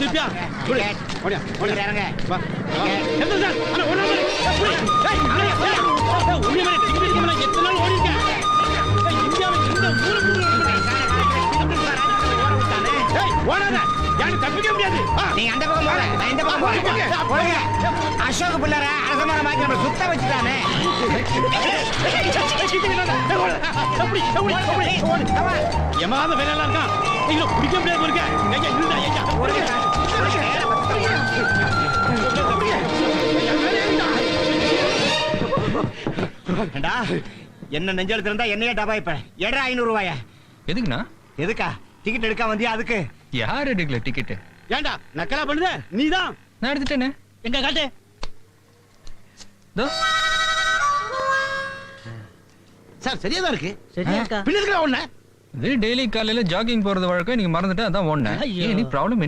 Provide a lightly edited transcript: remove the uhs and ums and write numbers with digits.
ஓடிப்பியா ஓடியா ஓடியா இறங்க. வா எந்த சார் அண்ணா ஓடுற மாதிரி ஏய் ஓடிய மாதிரி டிக்கெட் எடுக்க மாதிரி எத்தனை நாள் ஓடி இருக்கேன் இந்தியாவில் எந்த ஊருக்கு ஓடாத யாரும் தப்பிக்க முடியாது நீங்க அந்த பக்கம் போங்க, நான் இந்த பக்கம் போறேன். போங்க. அசோக் பிள்ளார அரசமரம் மாத்தி நம்ம சுத்த வச்சுட்டானே. எமாத வேலையெல்லாம் இருக்கான் இல்ல பிடிக்க முடியாது இருக்க ஐயா இல்ல ஐயா என்ன நெஞ்செழுத்து இருந்தா என்னையே டபாய்ப்ப எடா 500 ரூபாயா எதுக்குண்ணா? எதுக்கா டிக்கெட் எடுக்க வந்தியா? அதுக்கு யார் எடுக்கல டிக்கெட்? ஏண்டா நக்கலா பண்ணுத நீதான் நான் எடுத்துட்டேனே. எங்க காட்டு தோ சார் சரியா தான் இருக்கு சரியா இருக்கா? பின்ன இருக்கா ஒண்ணு இது டெய்லி காலையில ஜாகிங் போறது வழக்கம். நீங்க மறந்துட்டு அதான் ஓடுனேன். ஐயோ. Any problem? எனி